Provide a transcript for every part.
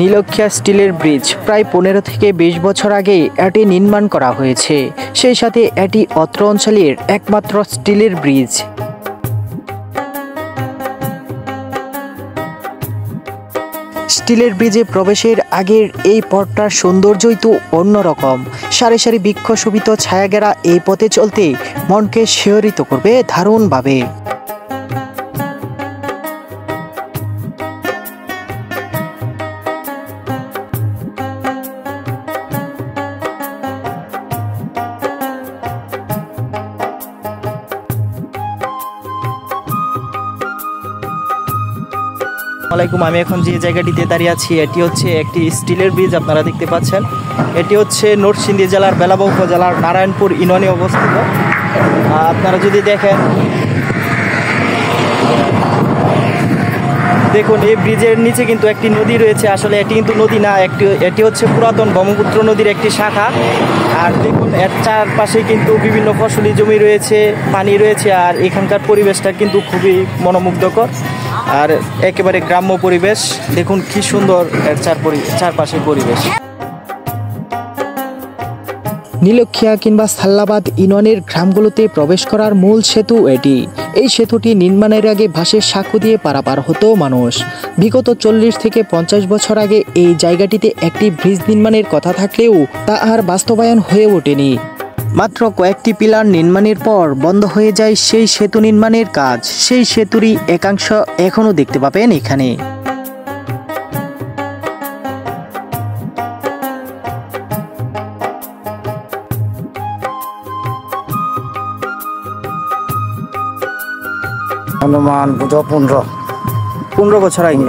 নীলক্ষিয়া স্টিলের ব্রিজ প্রায় 15 থেকে 20 বছর আগে এটি নির্মাণ করা হয়েছে। সেই সাথে এটি অত্র অঞ্চলের একমাত্র স্টিলের ব্রিজ। স্টিলের ব্রিজে প্রবেশের আগের এই পথটার সৌন্দর্যই তো অন্যরকম। সারি সারি বৃক্ষ শোভিত ছায়াঘেরা এই পথে চলতে মনকে শিহরিত করবে দারুণভাবে। আমি এখন যে জায়গাটিতে দাঁড়িয়ে আছি এটি হচ্ছে একটি স্টিলের ব্রিজ। আপনারা দেখতে পাচ্ছেন এটি হচ্ছে নরসিংদী জেলার বেলাবা উপজেলার নারায়ণপুর ইউনিয়নে অবস্থিত। আপনারা যদি দেখেন, দেখুন এই ব্রিজের নিচে কিন্তু একটি নদী রয়েছে। আসলে এটি কিন্তু নদী না, এটি হচ্ছে পুরাতন ব্রহ্মপুত্র নদীর একটি শাখা। আর দেখুন এর চারপাশে কিন্তু বিভিন্ন ফসলি জমি রয়েছে, পানি রয়েছে। আর এখানকার পরিবেশটা কিন্তু খুবই মনোমুগ্ধকর আর একেবারে গ্রাম্য পরিবেশ। দেখুন কি সুন্দর এর চারপাশের পরিবেশ। নীলক্ষিয়া কিংবা সাল্লাবাদ ইউনিয়নের গ্রামগুলোতে প্রবেশ করার মূল সেতু এটি। এই সেতুটি নির্মাণের আগে বাঁশের সাঁকো দিয়ে পারাপার হতো মানুষ। বিগত 40 থেকে 50 বছর আগে এই জায়গাটিতে একটি ব্রিজ নির্মাণের কথা থাকলেও তা আর বাস্তবায়ন হয়ে ওঠেনি। মাত্র কয়েকটি পিলার নির্মাণের পর বন্ধ হয়ে যায় সেই সেতু নির্মাণের কাজ। সেই সেতুরই একাংশ এখনও দেখতে পাবেন এখানে। অনুমান 15 বছর আগে।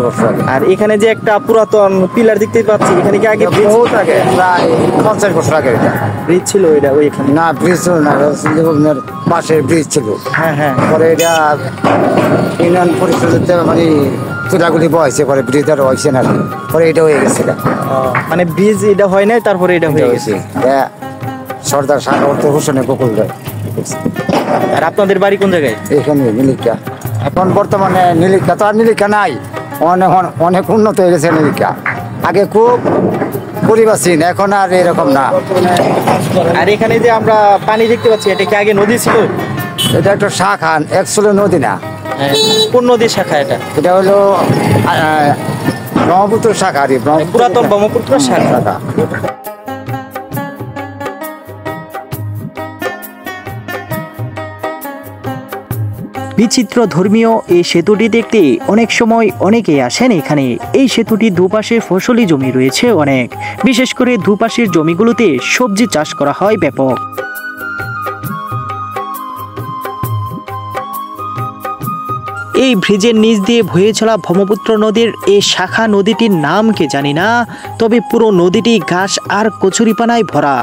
আর এখানে যে একটা পুরাতন পিলার দেখতে পাচ্ছি, এখানে কি আগে বহুত আগে, প্রায় 50 বছর আগে এটা ব্রিজ ছিল? এটা ওইখানে না, ব্রিজ ছিল না, পাশের ব্রিজ ছিল। হ্যাঁ। পরে এটা ইউনিয়ন পরিষদের মানে চুলাগুলি বয়সে পরে ব্রিজ আর হয়েছে না, পরে এটা হয়ে গেছে। মানে ব্রিজ এটা হয় নাই, তারপরে এটা হয়ে গেছে। সর্দার সাগর হোসেনের বকুল রায়। আর আপনাদের বাড়ি কোন জায়গায়? এখানে নীলক্ষিয়া। এখন বর্তমানে নীলক্ষিয়া তো আর নীলক্ষিয়া নাই, অনেক উন্নত হয়ে গেছে নীলক্ষিয়া। আগে খুব পরিবেশহীন, এখন আর এরকম না। আর এখানে যে আমরা পানি দেখতে পাচ্ছি, এটা কি আগে নদী ছিল? এটা একটা শাখা, একচুয়ালি নদী না। কোন নদীর শাখা এটা? এটা হলো ব্রহ্মপুত্র শাখা, পুরাতন ব্রহ্মপুত্র শাখা। বিচিত্র ধর্মীয় এই সেতুটি দেখতে অনেক সময় অনেকেই আসেন এখানে। এই সেতুটি দুপাশে ফসলি জমি রয়েছে অনেক, বিশেষ করে দুপাশের জমিগুলোতে সবজি চাষ করা হয় ব্যাপক। এই ব্রিজের নিচ দিয়ে বয়ে চলা ব্রহ্মপুত্র নদীর এই শাখা নদীটির নাম কে জানি না, তবে পুরো নদীটি ঘাস আর কচুরিপানায় ভরা।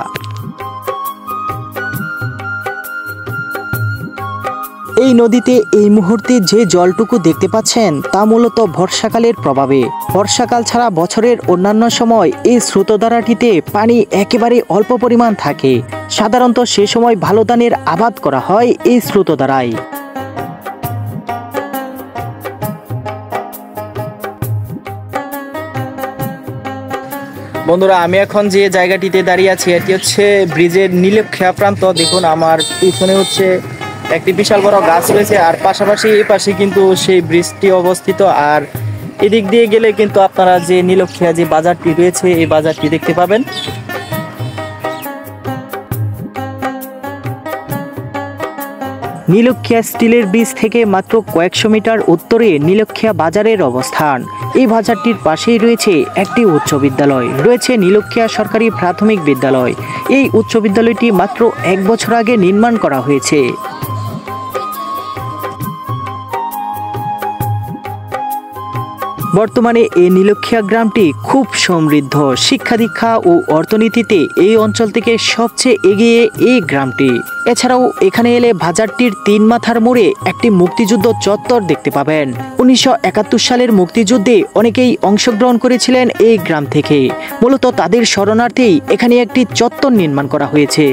এই নদীতে এই মুহূর্তে যে জলটুকু দেখতে পাচ্ছেন তা মূলত বর্ষাকালের প্রভাবে। বর্ষাকাল ছাড়া বছরের অন্যান্য সময় এই স্রোতধারাটিতে পানি একেবারে অল্প পরিমাণ থাকে। সাধারণত সে সময় ভালো ধানের আবাদ করা হয় এই স্রোতধারায়। বন্ধুরা, আমি এখন যে জায়গাটিতে দাঁড়িয়ে আছি এটি হচ্ছে ব্রিজের নীলক্ষিয়া প্রান্ত। দেখুন আমার পিছনে হচ্ছে একটি বিশাল বড় গাছ রয়েছে, আর পাশাপাশি এই পাশে কিন্তু সেই ব্রিজটি অবস্থিত। আর এদিক দিয়ে গেলে কিন্তু আপনারা যে নীলক্ষিয়া যে বাজারটি রয়েছে এই বাজারটি দেখতে পাবেন। নীলক্ষিয়া স্টিলের ব্রিজ থেকে মাত্র কয়েকশো মিটার উত্তরে নীলক্ষিয়া বাজারের অবস্থান। এই বাজারটির পাশেই রয়েছে একটি উচ্চ বিদ্যালয়, রয়েছে নীলক্ষিয়া সরকারি প্রাথমিক বিদ্যালয়। এই উচ্চ বিদ্যালয়টি মাত্র 1 বছর আগে নির্মাণ করা হয়েছে। বর্তমানে এই নীলক্ষিয়া গ্রামটি খুব সমৃদ্ধ। শিক্ষা দীক্ষা ও অর্থনীতিতে এই অঞ্চল থেকে সবচেয়ে এগিয়ে এই গ্রামটি। এছাড়াও এখানে এলে বাজারটির 3 মাথার মোড়ে একটি মুক্তিযুদ্ধ চত্বর দেখতে পাবেন। 1971 সালের মুক্তিযুদ্ধে অনেকেই অংশগ্রহণ করেছিলেন এই গ্রাম থেকে। মূলত তাদের শরণার্থেই এখানে একটি চত্বর নির্মাণ করা হয়েছে।